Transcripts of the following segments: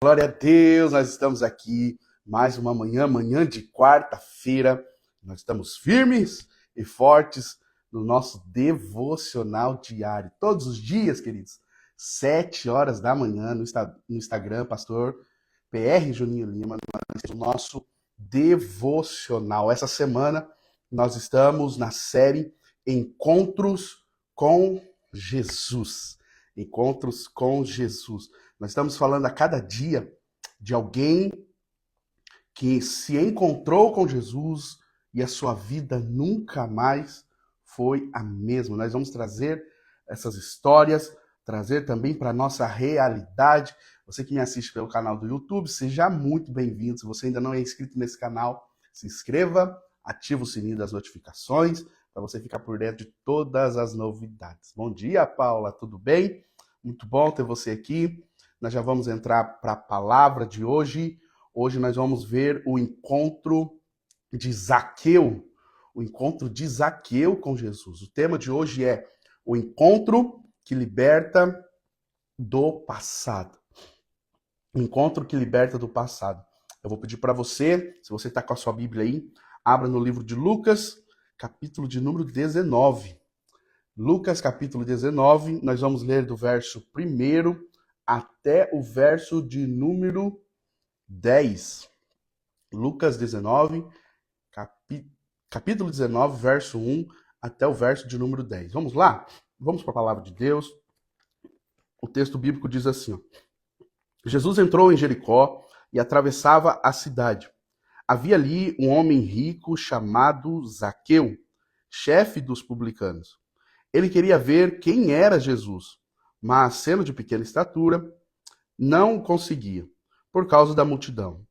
Glória a Deus, nós estamos aqui mais uma manhã de quarta-feira. Nós estamos firmes e fortes no nosso devocional diário. Todos os dias, queridos, 7 horas da manhã no Instagram, pastor PR Juninho Lima, no nosso devocional. Essa semana nós estamos na série Encontros com Jesus. Encontros com Jesus. Nós estamos falando a cada dia de alguém que se encontrou com Jesus e a sua vida nunca mais foi a mesma. Nós vamos trazer essas histórias, trazer também para a nossa realidade. Você que me assiste pelo canal do YouTube, seja muito bem-vindo. Se você ainda não é inscrito nesse canal, se inscreva, ativa o sininho das notificações para você ficar por dentro de todas as novidades. Bom dia, Paula, tudo bem? Muito bom ter você aqui. Nós já vamos entrar para a palavra de hoje. Hoje nós vamos ver o encontro de Zaqueu. O encontro de Zaqueu com Jesus. O tema de hoje é o encontro que liberta do passado. O encontro que liberta do passado. Eu vou pedir para você, se você está com a sua Bíblia aí, abra no livro de Lucas, capítulo de número 19. Lucas, capítulo 19, nós vamos ler do verso 1 até o verso de número 10. Lucas 19, capítulo 19, verso 1 até o verso de número 10. Vamos lá? Vamos para a palavra de Deus. O texto bíblico diz assim, ó. Jesus entrou em Jericó e atravessava a cidade. Havia ali um homem rico chamado Zaqueu, chefe dos publicanos. Ele queria ver quem era Jesus, mas, sendo de pequena estatura, não conseguia, por causa da multidão.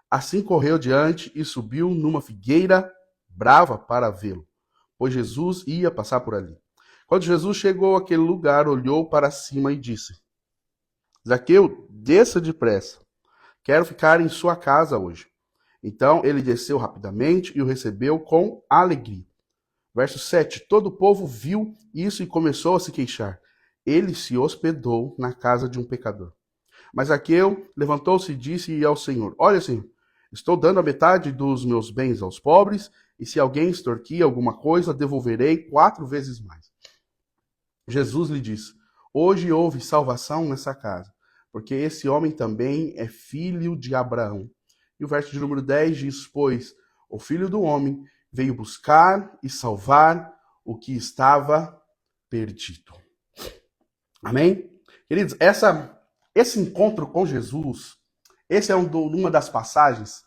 Assim correu diante e subiu numa figueira brava para vê-lo, pois Jesus ia passar por ali. Quando Jesus chegou àquele lugar, olhou para cima e disse: Zaqueu, desça depressa. Quero ficar em sua casa hoje. Então ele desceu rapidamente e o recebeu com alegria. Verso 7. Todo o povo viu isso e começou a se queixar. Ele se hospedou na casa de um pecador. Mas Zaqueu levantou-se e disse ao Senhor: Olha, Senhor, estou dando a metade dos meus bens aos pobres, e se alguém extorquir alguma coisa, devolverei 4 vezes mais. Jesus lhe disse: Hoje houve salvação nessa casa, porque esse homem também é filho de Abraão. E o verso de número 10 diz: Pois o Filho do Homem veio buscar e salvar o que estava perdido. Amém? Queridos, esse encontro com Jesus, esse é uma das passagens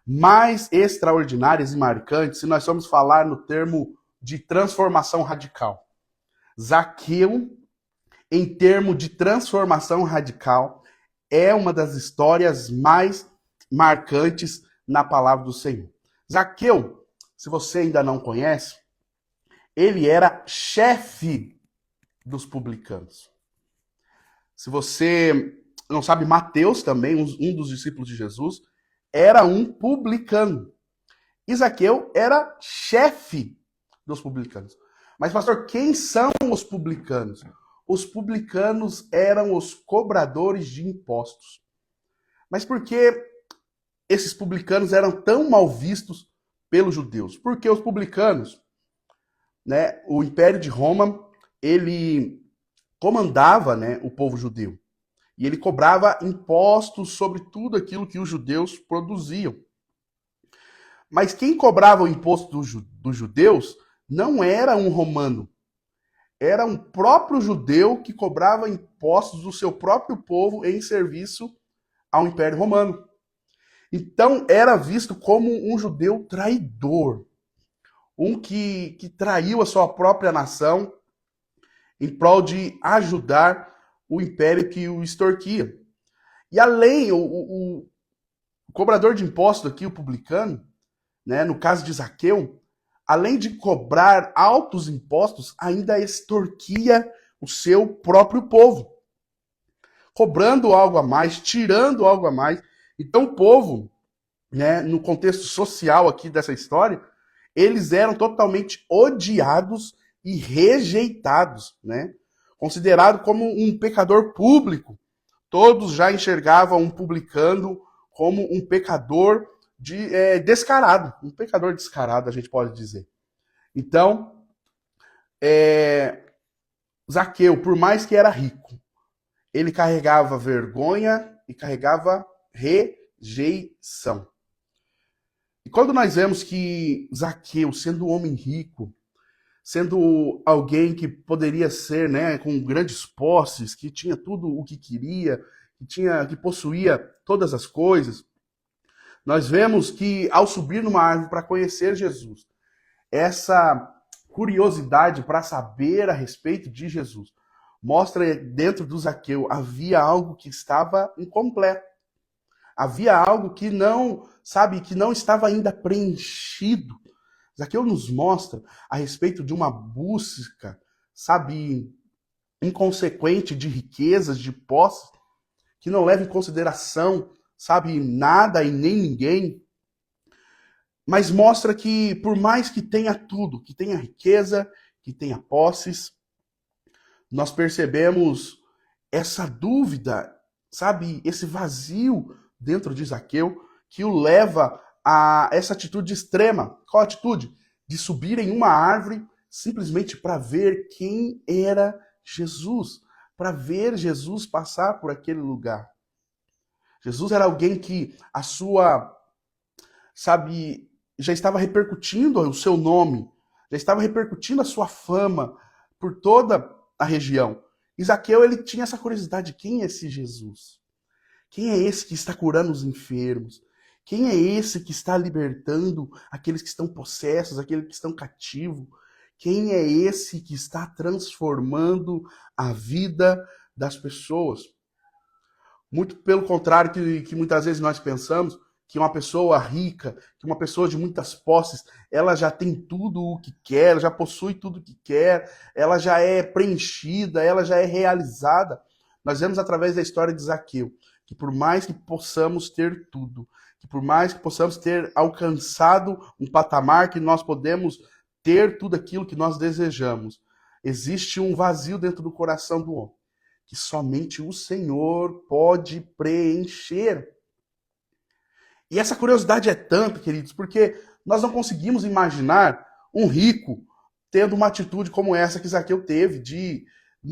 mais extraordinárias e marcantes se nós formos falar no termo de transformação radical. Zaqueu, em termo de transformação radical, é uma das histórias mais marcantes na palavra do Senhor. Zaqueu, se você ainda não conhece, ele era chefe dos publicanos. Se você não sabe, Mateus também, um dos discípulos de Jesus, era um publicano. E Zaqueu era chefe dos publicanos. Mas, pastor, quem são os publicanos? Os publicanos eram os cobradores de impostos. Mas por que esses publicanos eram tão mal vistos pelos judeus? Porque os publicanos, né, o Império de Roma, ele comandava, né, o povo judeu. E ele cobrava impostos sobre tudo aquilo que os judeus produziam. Mas quem cobrava o imposto dos judeus não era um romano. Era um próprio judeu que cobrava impostos do seu próprio povo em serviço ao Império Romano. Então era visto como um judeu traidor. Um que traiu a sua própria nação em prol de ajudar o império que o extorquia. E além, o cobrador de impostos aqui, o publicano, né, no caso de Zaqueu, além de cobrar altos impostos, ainda extorquia o seu próprio povo, cobrando algo a mais, tirando algo a mais. Então o povo, né, no contexto social aqui dessa história, eles eram totalmente odiados e rejeitados, né? Considerado como um pecador público. Todos já enxergavam um publicano como um pecador descarado. Um pecador descarado, a gente pode dizer. Então, Zaqueu, por mais que era rico, ele carregava vergonha e carregava rejeição. E quando nós vemos que Zaqueu, sendo um homem rico, sendo alguém que poderia ser, né, com grandes posses, que tinha tudo o que queria, que possuía todas as coisas, nós vemos que ao subir numa árvore para conhecer Jesus, essa curiosidade para saber a respeito de Jesus mostra dentro do Zaqueu havia algo que estava incompleto. Havia algo que não estava ainda preenchido. Zaqueu nos mostra a respeito de uma busca, inconsequente de riquezas, de posses, que não leva em consideração, nada e nem ninguém. Mas mostra que, por mais que tenha tudo, que tenha riqueza, que tenha posses, nós percebemos essa dúvida, esse vazio dentro de Zaqueu, que o leva a essa atitude extrema. Qual a atitude? De subir em uma árvore simplesmente para ver quem era Jesus, para ver Jesus passar por aquele lugar. Jesus era alguém que a sua, já estava repercutindo o seu nome, já estava repercutindo a sua fama por toda a região. E Zaqueu, ele tinha essa curiosidade, quem é esse Jesus? Quem é esse que está curando os enfermos? Quem é esse que está libertando aqueles que estão possessos, aqueles que estão cativos? Quem é esse que está transformando a vida das pessoas? Muito pelo contrário que muitas vezes nós pensamos, que uma pessoa rica, que uma pessoa de muitas posses, ela já tem tudo o que quer, ela já possui tudo o que quer, ela já é preenchida, ela já é realizada. Nós vemos através da história de Zaqueu, que por mais que possamos ter tudo, que por mais que possamos ter alcançado um patamar que nós podemos ter tudo aquilo que nós desejamos, existe um vazio dentro do coração do homem, que somente o Senhor pode preencher. E essa curiosidade é tanto, queridos, porque nós não conseguimos imaginar um rico tendo uma atitude como essa que Zaqueu teve, de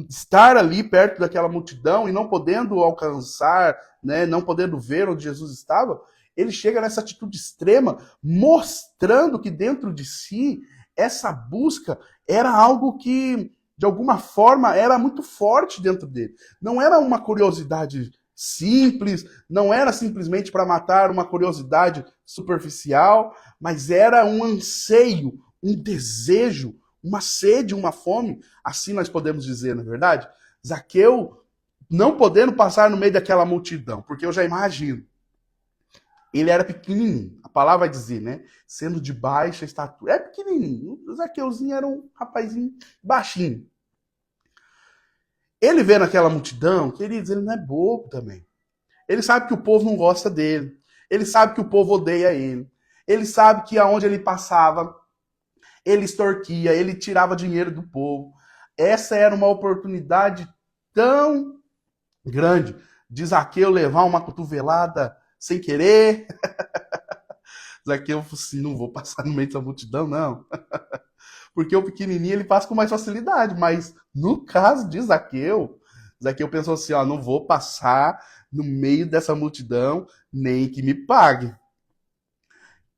estar ali perto daquela multidão e não podendo alcançar, né, não podendo ver onde Jesus estava. Ele chega nessa atitude extrema, mostrando que dentro de si, essa busca era algo que, de alguma forma, era muito forte dentro dele. Não era uma curiosidade simples, não era simplesmente para matar uma curiosidade superficial, mas era um anseio, um desejo, uma sede, uma fome, assim nós podemos dizer, na verdade. Zaqueu não podendo passar no meio daquela multidão, porque eu já imagino, ele era pequenininho, a palavra vai dizer, né? Sendo de baixa estatura. É pequenininho, o Zaqueuzinho era um rapazinho baixinho. Ele vê naquela multidão, queridos, ele não é bobo também. Ele sabe que o povo não gosta dele. Ele sabe que o povo odeia ele. Ele sabe que aonde ele passava, ele extorquia, ele tirava dinheiro do povo. Essa era uma oportunidade tão grande de Zaqueu levar uma cotovelada sem querer. Zaqueu falou assim, não vou passar no meio da multidão, não. Porque o pequenininho ele passa com mais facilidade, mas no caso de Zaqueu, Zaqueu pensou assim, ó, não vou passar no meio dessa multidão, nem que me pague.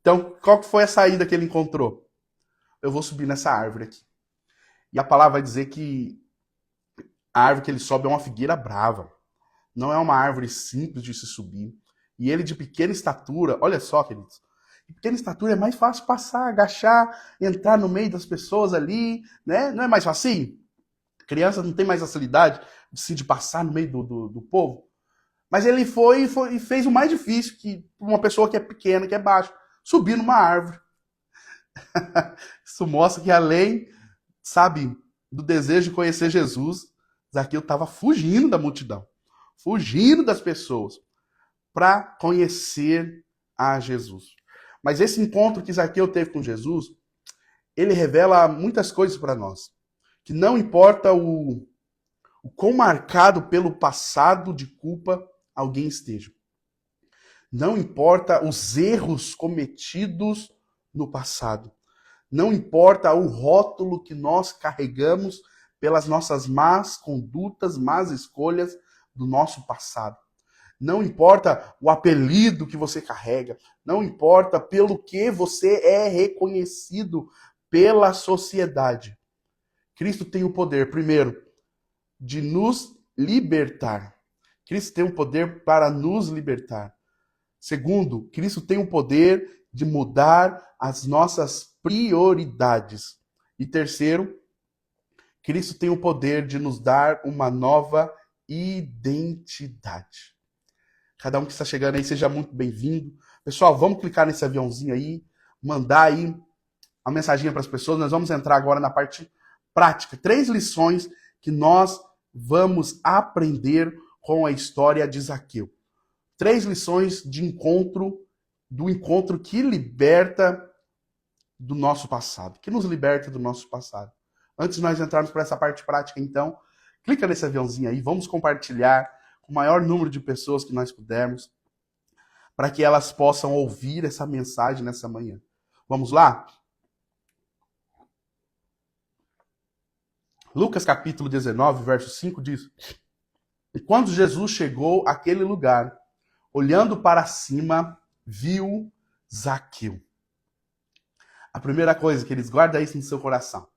Então, qual que foi a saída que ele encontrou? Eu vou subir nessa árvore aqui. E a palavra vai dizer que a árvore que ele sobe é uma figueira brava. Não é uma árvore simples de se subir. E ele de pequena estatura, olha só, queridos, de pequena estatura é mais fácil passar, agachar, entrar no meio das pessoas ali, né? Não é mais facinho? Criança não tem mais facilidade de passar no meio do povo. Mas ele foi e fez o mais difícil, que uma pessoa que é pequena, que é baixa, subir numa árvore. Isso mostra que além, do desejo de conhecer Jesus, Zaqueu estava fugindo da multidão, fugindo das pessoas, para conhecer a Jesus. Mas esse encontro que Zaqueu teve com Jesus, ele revela muitas coisas para nós. Que não importa o o quão marcado pelo passado de culpa alguém esteja. Não importa os erros cometidos no passado. Não importa o rótulo que nós carregamos pelas nossas más condutas, más escolhas do nosso passado. Não importa o apelido que você carrega. Não importa pelo que você é reconhecido pela sociedade. Cristo tem o poder, primeiro, de nos libertar. Cristo tem o poder para nos libertar. Segundo, Cristo tem o poder de mudar as nossas prioridades. E terceiro, Cristo tem o poder de nos dar uma nova identidade. Cada um que está chegando aí, seja muito bem-vindo. Pessoal, vamos clicar nesse aviãozinho aí, mandar aí a mensagem para as pessoas. Nós vamos entrar agora na parte prática. 3 lições que nós vamos aprender com a história de Zaqueu. 3 lições de encontro, do encontro que liberta do nosso passado, que nos liberta do nosso passado. Antes de nós entrarmos para essa parte prática, então, clica nesse aviãozinho aí, vamos compartilhar com o maior número de pessoas que nós pudermos, para que elas possam ouvir essa mensagem nessa manhã. Vamos lá? Lucas capítulo 19, verso 5 diz: E quando Jesus chegou àquele lugar, olhando para cima, viu Zaqueu. A primeira coisa, queridos, guarda isso no seu coração.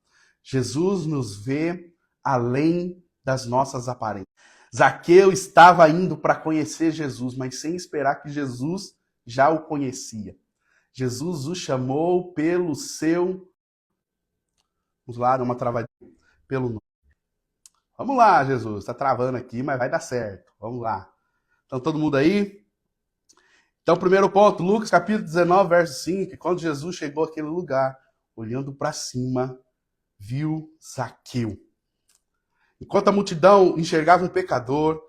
Jesus nos vê além das nossas aparências. Zaqueu estava indo para conhecer Jesus, mas sem esperar que Jesus já o conhecia. Jesus o chamou pelo seu... Vamos lá, dá uma travadinha. Pelo nome. Vamos lá, Jesus. Está travando aqui, mas vai dar certo. Vamos lá. Então, todo mundo aí? Então, primeiro ponto, Lucas capítulo 19, verso 5. Quando Jesus chegou àquele lugar, olhando para cima, viu Zaqueu. Enquanto a multidão enxergava um pecador,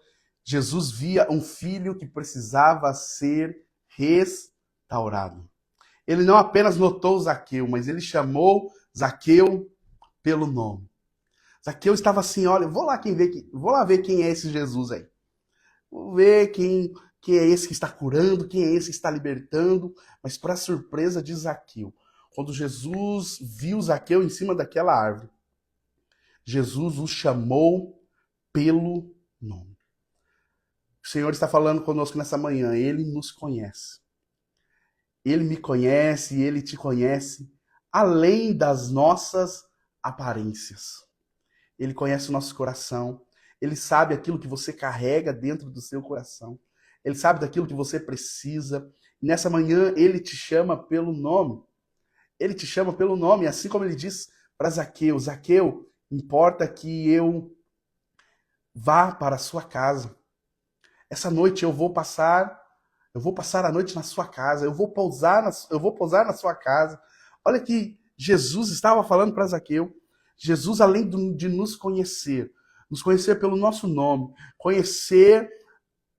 Jesus via um filho que precisava ser restaurado. Ele não apenas notou Zaqueu, mas ele chamou Zaqueu pelo nome. Zaqueu estava assim, olha, vou lá ver quem é esse Jesus aí. Vou ver quem é esse que está curando, quem é esse que está libertando. Mas para surpresa de Zaqueu, quando Jesus viu Zaqueu em cima daquela árvore, Jesus o chamou pelo nome. O Senhor está falando conosco nessa manhã. Ele nos conhece. Ele me conhece, ele te conhece, além das nossas aparências. Ele conhece o nosso coração. Ele sabe aquilo que você carrega dentro do seu coração. Ele sabe daquilo que você precisa. E nessa manhã, ele te chama pelo nome. Ele te chama pelo nome, assim como ele diz para Zaqueu. Zaqueu, importa que eu vá para a sua casa. Essa noite eu vou passar a noite na sua casa. Eu vou pousar na sua casa. Olha que Jesus estava falando para Zaqueu. Jesus, além de nos conhecer pelo nosso nome,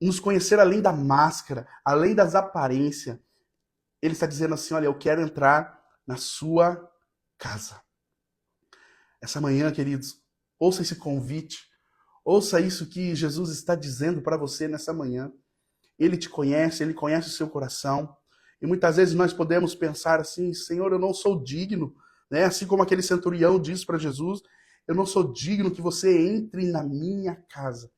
nos conhecer além da máscara, além das aparências, ele está dizendo assim, olha, eu quero entrar na sua casa. Essa manhã, queridos, ouça esse convite, ouça isso que Jesus está dizendo para você nessa manhã. Ele te conhece, ele conhece o seu coração. E muitas vezes nós podemos pensar assim, Senhor, eu não sou digno, né? Assim como aquele centurião disse para Jesus, eu não sou digno que você entre na minha casa.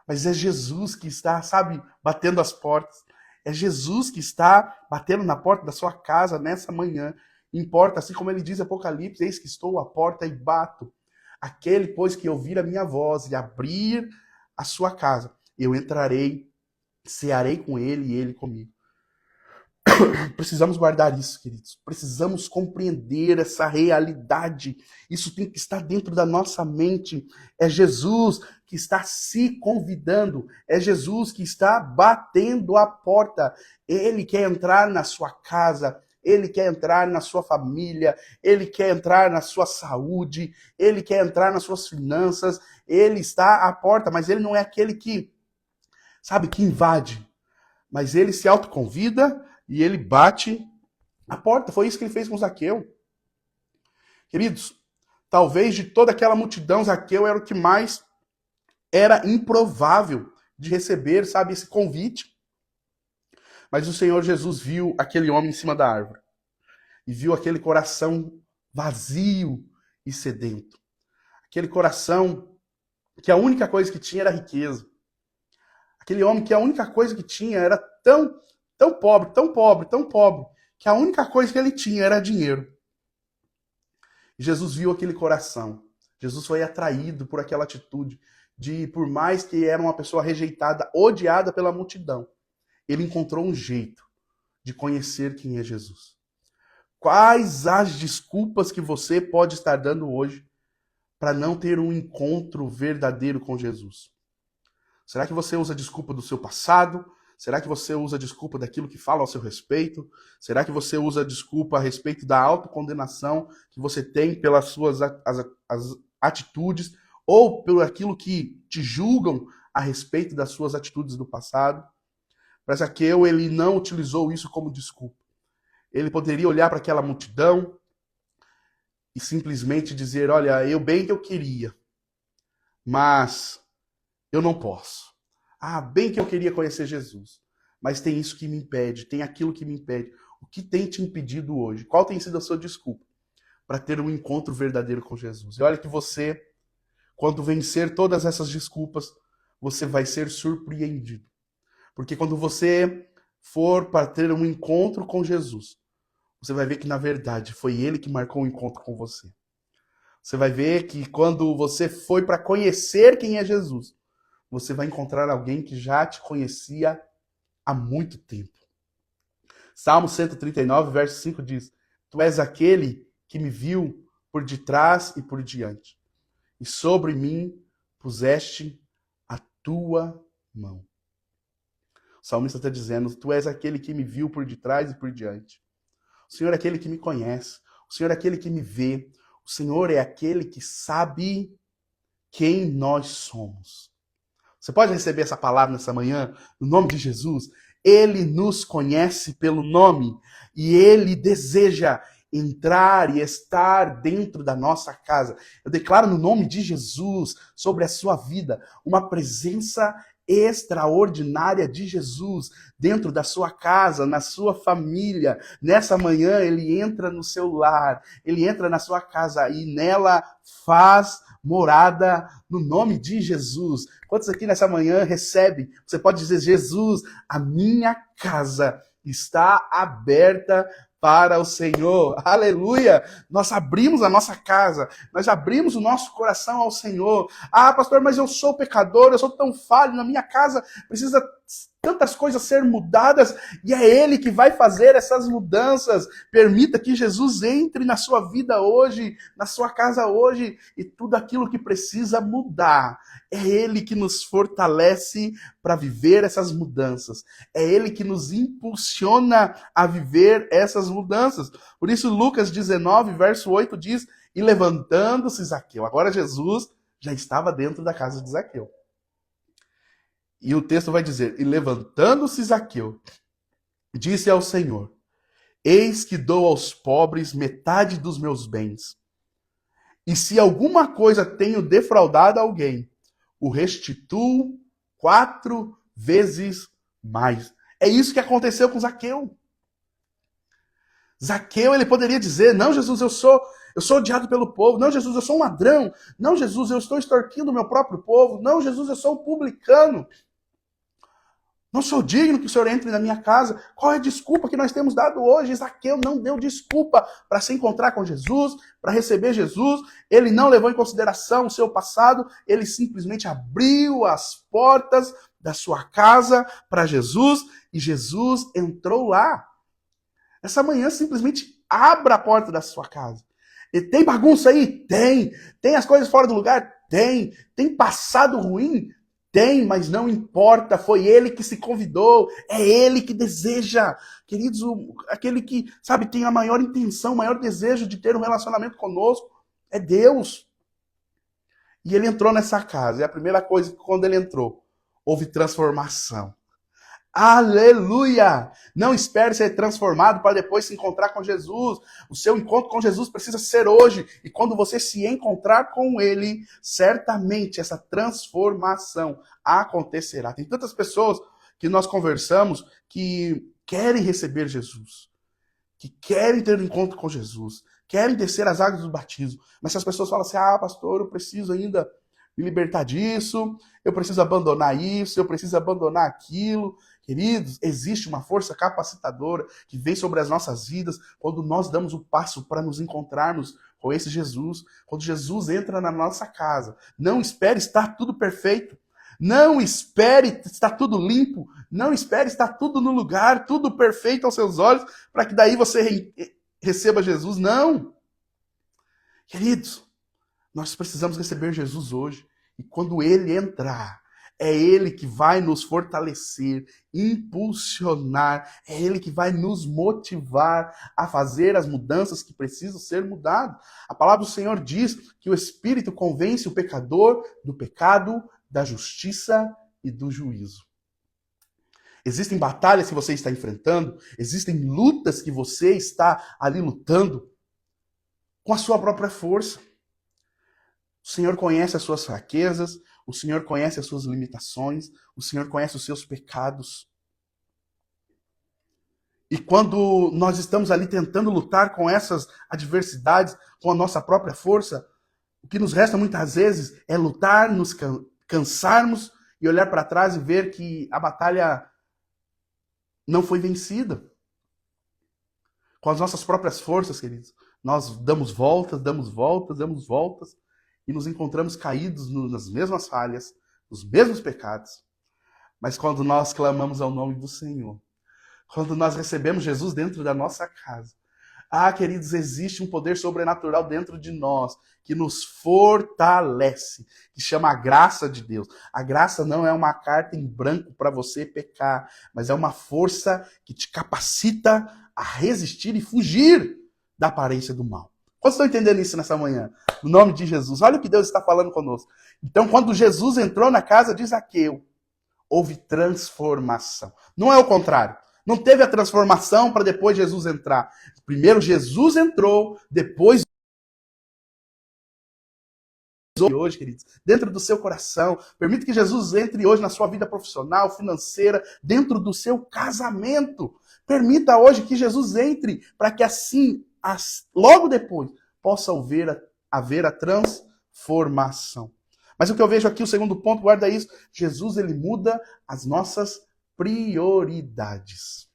Mas é Jesus que está, sabe, batendo as portas. É Jesus que está batendo na porta da sua casa nessa manhã. Importa, assim como ele diz em Apocalipse, eis que estou à porta e bato. Aquele, pois, que ouvir a minha voz e abrir a sua casa, eu entrarei, cearei com ele e ele comigo. Precisamos guardar isso, queridos. Precisamos compreender essa realidade. Isso tem que estar dentro da nossa mente. É Jesus que está se convidando. É Jesus que está batendo a porta. Ele quer entrar na sua casa. Ele quer entrar na sua família. Ele quer entrar na sua saúde. Ele quer entrar nas suas finanças. Ele está à porta, mas ele não é aquele que, sabe, que invade. Mas ele se autoconvida e ele bate a porta. Foi isso que ele fez com Zaqueu. Queridos, talvez de toda aquela multidão, Zaqueu era o que mais era improvável de receber, sabe, esse convite. Mas o Senhor Jesus viu aquele homem em cima da árvore e viu aquele coração vazio e sedento. Aquele coração que a única coisa que tinha era riqueza. Aquele homem que a única coisa que tinha era tão pobre, tão pobre, tão pobre, que a única coisa que ele tinha era dinheiro. E Jesus viu aquele coração. Jesus foi atraído por aquela atitude de, por mais que era uma pessoa rejeitada, odiada pela multidão, ele encontrou um jeito de conhecer quem é Jesus. Quais as desculpas que você pode estar dando hoje para não ter um encontro verdadeiro com Jesus? Será que você usa a desculpa do seu passado? Será que você usa a desculpa daquilo que fala ao seu respeito? Será que você usa a desculpa a respeito da autocondenação que você tem pelas suas as atitudes ou pelo aquilo que te julgam a respeito das suas atitudes do passado? Mas Zaqueu, ele não utilizou isso como desculpa. Ele poderia olhar para aquela multidão e simplesmente dizer, olha, eu bem que eu queria, mas eu não posso. Ah, bem que eu queria conhecer Jesus, mas tem isso que me impede, tem aquilo que me impede. O que tem te impedido hoje? Qual tem sido a sua desculpa para ter um encontro verdadeiro com Jesus? E olha que você, quando vencer todas essas desculpas, você vai ser surpreendido. Porque quando você for para ter um encontro com Jesus, você vai ver que, na verdade, foi Ele que marcou o encontro com você. Você vai ver que quando você foi para conhecer quem é Jesus, você vai encontrar alguém que já te conhecia há muito tempo. Salmo 139, verso 5 diz, Tu és aquele que me viu por detrás e por diante, e sobre mim puseste a tua mão. O salmista está dizendo, Tu és aquele que me viu por detrás e por diante. O Senhor é aquele que me conhece. O Senhor é aquele que me vê. O Senhor é aquele que sabe quem nós somos. Você pode receber essa palavra nessa manhã, no nome de Jesus? Ele nos conhece pelo nome e Ele deseja entrar e estar dentro da nossa casa. Eu declaro no nome de Jesus sobre a sua vida uma presença extraordinária de Jesus dentro da sua casa, na sua família. Nessa manhã ele entra no seu lar, ele entra na sua casa e nela faz morada no nome de Jesus. Quantos aqui nessa manhã recebem? Você pode dizer, Jesus, a minha casa está aberta para o Senhor. Aleluia! Nós abrimos a nossa casa, nós abrimos o nosso coração ao Senhor. Ah, pastor, mas eu sou pecador, eu sou tão falho, na minha casa precisa tantas coisas ser mudadas, e é Ele que vai fazer essas mudanças. Permita que Jesus entre na sua vida hoje, na sua casa hoje, e tudo aquilo que precisa mudar. É Ele que nos fortalece para viver essas mudanças. É Ele que nos impulsiona a viver essas mudanças. Por isso, Lucas 19, verso 8 diz, e levantando-se Zaqueu. Agora Jesus já estava dentro da casa de Zaqueu. E o texto vai dizer, e levantando-se Zaqueu, disse ao Senhor, eis que dou aos pobres metade dos meus bens. E se alguma coisa tenho defraudado alguém, o restituo 4 vezes mais. É isso que aconteceu com Zaqueu. Zaqueu, ele poderia dizer, não, Jesus, eu sou odiado pelo povo. Não, Jesus, eu sou um ladrão. Não, Jesus, eu estou extorquindo o meu próprio povo. Não, Jesus, eu sou um publicano. Não sou digno que o Senhor entre na minha casa. Qual é a desculpa que nós temos dado hoje? Zaqueu não deu desculpa para se encontrar com Jesus, para receber Jesus. Ele não levou em consideração o seu passado. Ele simplesmente abriu as portas da sua casa para Jesus e Jesus entrou lá. Essa manhã simplesmente abra a porta da sua casa. E tem bagunça aí? Tem. Tem as coisas fora do lugar? Tem. Tem passado ruim? Tem, mas não importa, foi Ele que se convidou, é Ele que deseja. Queridos, aquele que, sabe, tem a maior intenção, o maior desejo de ter um relacionamento conosco, é Deus. E Ele entrou nessa casa, e a primeira coisa, quando Ele entrou, houve transformação. Aleluia! Não espere ser transformado para depois se encontrar com Jesus. O seu encontro com Jesus precisa ser hoje. E quando você se encontrar com Ele, certamente essa transformação acontecerá. Tem tantas pessoas que nós conversamos que querem receber Jesus, que querem ter um encontro com Jesus, querem descer as águas do batismo. Mas se as pessoas falam assim, pastor, eu preciso ainda me libertar disso, eu preciso abandonar isso, eu preciso abandonar aquilo. Queridos, existe uma força capacitadora que vem sobre as nossas vidas quando nós damos o passo para nos encontrarmos com esse Jesus. Quando Jesus entra na nossa casa, não espere estar tudo perfeito. Não espere estar tudo limpo. Não espere estar tudo no lugar, tudo perfeito aos seus olhos, para que daí você receba Jesus. Não. Queridos, nós precisamos receber Jesus hoje. E quando Ele entrar, é Ele que vai nos fortalecer, impulsionar, é Ele que vai nos motivar a fazer as mudanças que precisam ser mudadas. A palavra do Senhor diz que o Espírito convence o pecador do pecado, da justiça e do juízo. Existem batalhas que você está enfrentando, existem lutas que você está ali lutando com a sua própria força. O Senhor conhece as suas fraquezas, o Senhor conhece as suas limitações, o Senhor conhece os seus pecados. E quando nós estamos ali tentando lutar com essas adversidades, com a nossa própria força, o que nos resta muitas vezes é lutar, nos cansarmos e olhar para trás e ver que a batalha não foi vencida. Com as nossas próprias forças, queridos, nós damos voltas, e nos encontramos caídos nas mesmas falhas, nos mesmos pecados. Mas quando nós clamamos ao nome do Senhor, quando nós recebemos Jesus dentro da nossa casa, queridos, existe um poder sobrenatural dentro de nós que nos fortalece, que chama a graça de Deus. A graça não é uma carta em branco para você pecar, mas é uma força que te capacita a resistir e fugir da aparência do mal. Quantos estão entendendo isso nessa manhã? No nome de Jesus. Olha o que Deus está falando conosco. Então, quando Jesus entrou na casa de Zaqueu, houve transformação. Não é o contrário. Não teve a transformação para depois Jesus entrar. Primeiro Jesus entrou, depois hoje, queridos, dentro do seu coração. Permita que Jesus entre hoje na sua vida profissional, financeira, dentro do seu casamento. Permita hoje que Jesus entre para que assim, logo depois, possa haver a transformação. Mas o que eu vejo aqui, o segundo ponto, guarda isso, Jesus ele muda as nossas prioridades.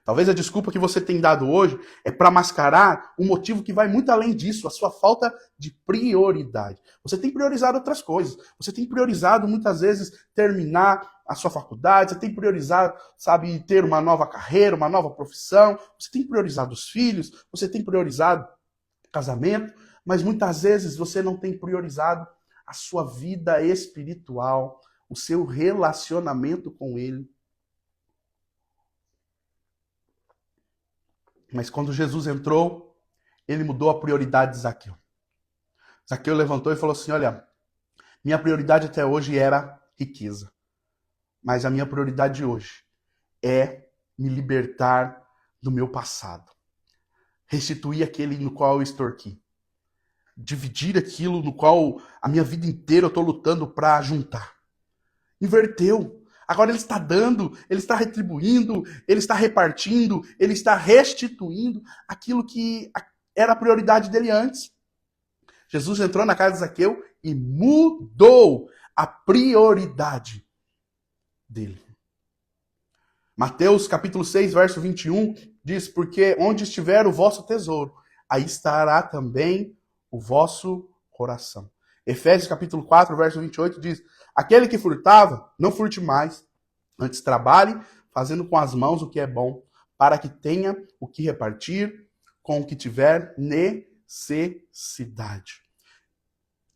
Talvez a desculpa que você tem dado hoje é para mascarar um motivo que vai muito além disso, a sua falta de prioridade. Você tem priorizado outras coisas. Você tem priorizado, muitas vezes, terminar a sua faculdade, você tem priorizado, ter uma nova carreira, uma nova profissão, você tem priorizado os filhos, você tem priorizado o casamento, mas muitas vezes você não tem priorizado a sua vida espiritual, o seu relacionamento com Ele. Mas quando Jesus entrou, ele mudou a prioridade de Zaqueu. Zaqueu levantou e falou assim, olha, minha prioridade até hoje era riqueza. Mas a minha prioridade hoje é me libertar do meu passado. Restituir aquele no qual eu extorqui. Dividir aquilo no qual a minha vida inteira eu estou lutando para juntar. Inverteu. Agora ele está dando, ele está retribuindo, ele está repartindo, ele está restituindo aquilo que era a prioridade dele antes. Jesus entrou na casa de Zaqueu e mudou a prioridade dele. Mateus capítulo 6, verso 21 diz, porque onde estiver o vosso tesouro, aí estará também o vosso coração. Efésios capítulo 4, verso 28 diz, aquele que furtava, não furte mais, antes trabalhe, fazendo com as mãos o que é bom, para que tenha o que repartir com o que tiver necessidade.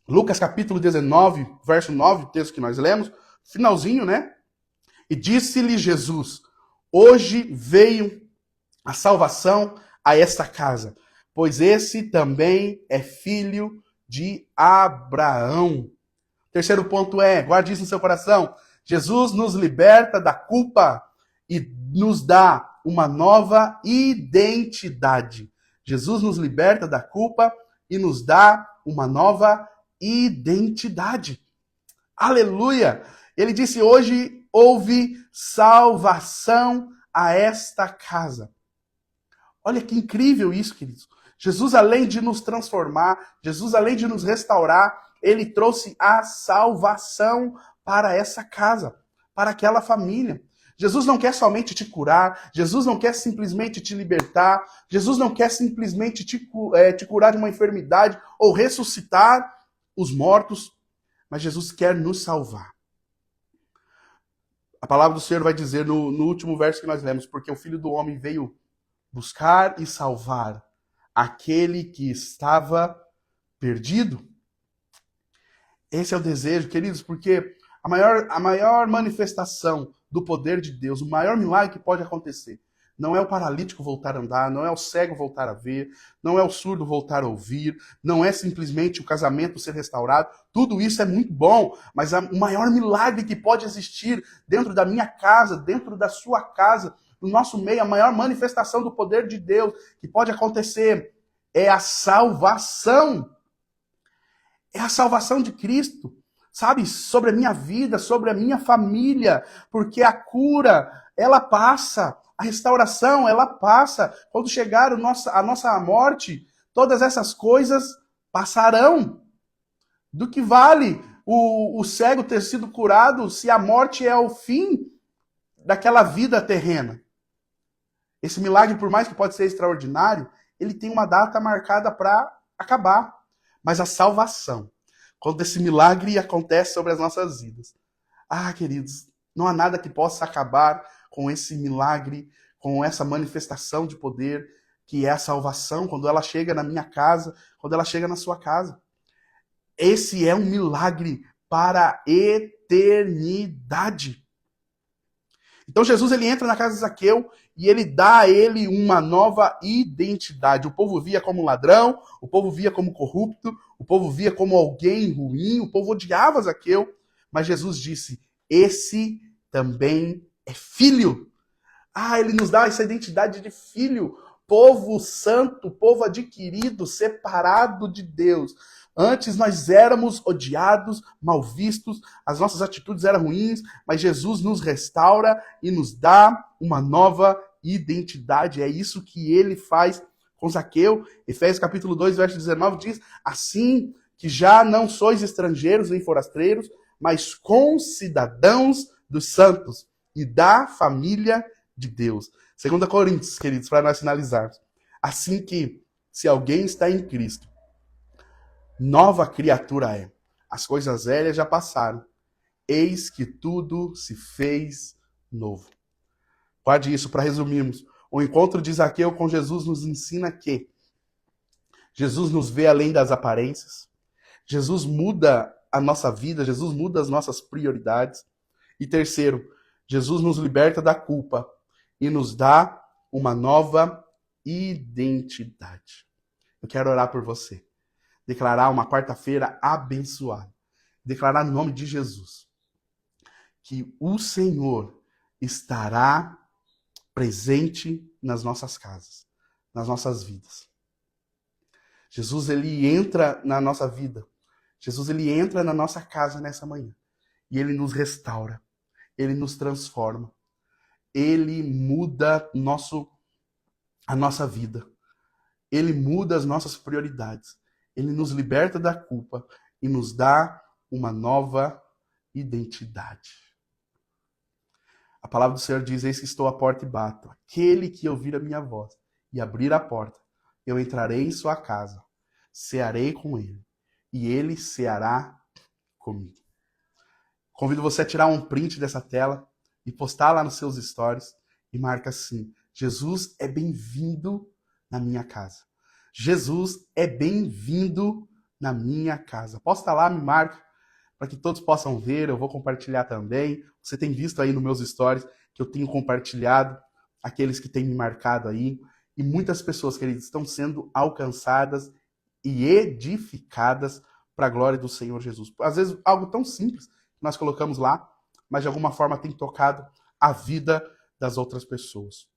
Lucas capítulo 19, verso 9, o texto que nós lemos, finalzinho, né? E disse-lhe Jesus, hoje veio a salvação a esta casa, pois esse também é filho de Abraão. Terceiro ponto guarde isso no seu coração, Jesus nos liberta da culpa e nos dá uma nova identidade. Jesus nos liberta da culpa e nos dá uma nova identidade. Aleluia! Ele disse, hoje houve salvação a esta casa. Olha que incrível isso, queridos. Jesus, além de nos transformar, Jesus, além de nos restaurar, ele trouxe a salvação para essa casa, para aquela família. Jesus não quer somente te curar, Jesus não quer simplesmente te libertar, Jesus não quer simplesmente te curar de uma enfermidade ou ressuscitar os mortos, mas Jesus quer nos salvar. A palavra do Senhor vai dizer no último verso que nós lemos, porque o Filho do Homem veio buscar e salvar aquele que estava perdido. Esse é o desejo, queridos, porque a maior manifestação do poder de Deus, o maior milagre que pode acontecer, não é o paralítico voltar a andar, não é o cego voltar a ver, não é o surdo voltar a ouvir, não é simplesmente o casamento ser restaurado. Tudo isso é muito bom, mas o maior milagre que pode existir dentro da minha casa, dentro da sua casa, no nosso meio, a maior manifestação do poder de Deus que pode acontecer é a salvação. É a salvação de Cristo, sabe? Sobre a minha vida, sobre a minha família, porque a cura, ela passa, a restauração, ela passa. Quando chegar a nossa morte, todas essas coisas passarão. Do que vale o cego ter sido curado se a morte é o fim daquela vida terrena? Esse milagre, por mais que pode ser extraordinário, ele tem uma data marcada para acabar. Mas a salvação, quando esse milagre acontece sobre as nossas vidas, queridos, não há nada que possa acabar com esse milagre, com essa manifestação de poder, que é a salvação, quando ela chega na minha casa, quando ela chega na sua casa. Esse é um milagre para a eternidade. Então Jesus, ele entra na casa de Zaqueu e ele dá a ele uma nova identidade. O povo via como ladrão, o povo via como corrupto, o povo via como alguém ruim, o povo odiava Zaqueu, mas Jesus disse, esse também é filho. Ele nos dá essa identidade de filho, povo santo, povo adquirido, separado de Deus. Antes nós éramos odiados, mal vistos, as nossas atitudes eram ruins, mas Jesus nos restaura e nos dá uma nova identidade. É isso que ele faz com Zaqueu. Efésios capítulo 2, verso 19 diz, assim que já não sois estrangeiros nem forasteiros, mas concidadãos dos santos e da família de Deus. 2 Coríntios, queridos, para nós finalizarmos. Assim que, se alguém está em Cristo, nova criatura é. As coisas velhas já passaram. Eis que tudo se fez novo. Guarde isso para resumirmos. O encontro de Zaqueu com Jesus nos ensina que Jesus nos vê além das aparências. Jesus muda a nossa vida. Jesus muda as nossas prioridades. E terceiro, Jesus nos liberta da culpa e nos dá uma nova identidade. Eu quero orar por você. Declarar uma quarta-feira abençoada. Declarar no nome de Jesus que o Senhor estará presente nas nossas casas, nas nossas vidas. Jesus, ele entra na nossa vida. Jesus, ele entra na nossa casa nessa manhã. E ele nos restaura. Ele nos transforma. Ele muda a nossa vida. Ele muda as nossas prioridades. Ele nos liberta da culpa e nos dá uma nova identidade. A palavra do Senhor diz, eis que estou à porta e bato. Aquele que ouvir a minha voz e abrir a porta, eu entrarei em sua casa, cearei com ele, e ele ceará comigo. Convido você a tirar um print dessa tela e postar lá nos seus stories e marca assim, Jesus é bem-vindo na minha casa. Jesus é bem-vindo na minha casa. Posta lá, me marca, para que todos possam ver. Eu vou compartilhar também. Você tem visto aí nos meus stories que eu tenho compartilhado, aqueles que têm me marcado aí. E muitas pessoas, queridos, estão sendo alcançadas e edificadas para a glória do Senhor Jesus. Às vezes, algo tão simples que nós colocamos lá, mas de alguma forma tem tocado a vida das outras pessoas.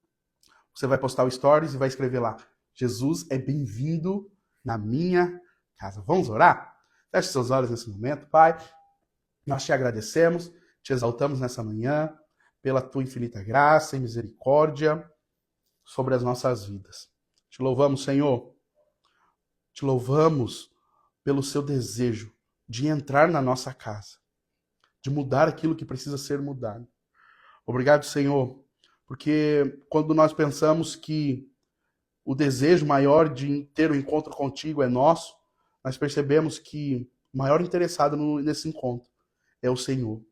Você vai postar o stories e vai escrever lá: Jesus é bem-vindo na minha casa. Vamos orar? Feche seus olhos nesse momento. Pai, nós te agradecemos, te exaltamos nessa manhã pela tua infinita graça e misericórdia sobre as nossas vidas. Te louvamos, Senhor. Te louvamos pelo seu desejo de entrar na nossa casa, de mudar aquilo que precisa ser mudado. Obrigado, Senhor, porque quando nós pensamos que o desejo maior de ter um encontro contigo é nosso, nós percebemos que o maior interessado nesse encontro é o Senhor.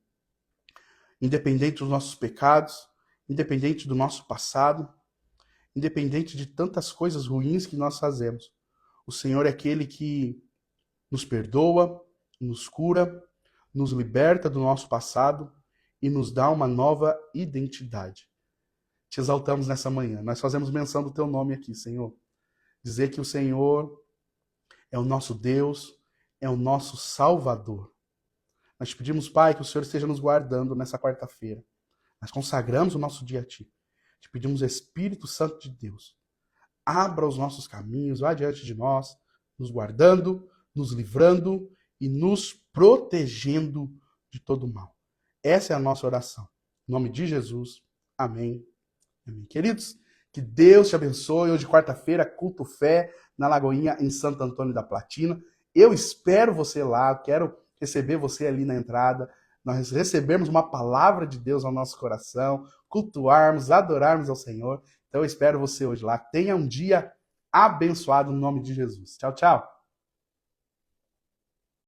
Independente dos nossos pecados, independente do nosso passado, independente de tantas coisas ruins que nós fazemos, o Senhor é aquele que nos perdoa, nos cura, nos liberta do nosso passado e nos dá uma nova identidade. Te exaltamos nessa manhã. Nós fazemos menção do teu nome aqui, Senhor. Dizer que o Senhor é o nosso Deus, é o nosso Salvador. Nós te pedimos, Pai, que o Senhor esteja nos guardando nessa quarta-feira. Nós consagramos o nosso dia a Ti. Te pedimos, Espírito Santo de Deus, abra os nossos caminhos, vá diante de nós, nos guardando, nos livrando e nos protegendo de todo mal. Essa é a nossa oração. Em nome de Jesus, amém. Amém. Queridos, que Deus te abençoe. Hoje, quarta-feira, culto fé na Lagoinha, em Santo Antônio da Platina. Eu espero você lá, quero receber você ali na entrada, nós recebermos uma palavra de Deus ao nosso coração, cultuarmos, adorarmos ao Senhor. Então eu espero você hoje lá. Tenha um dia abençoado no nome de Jesus. Tchau, tchau.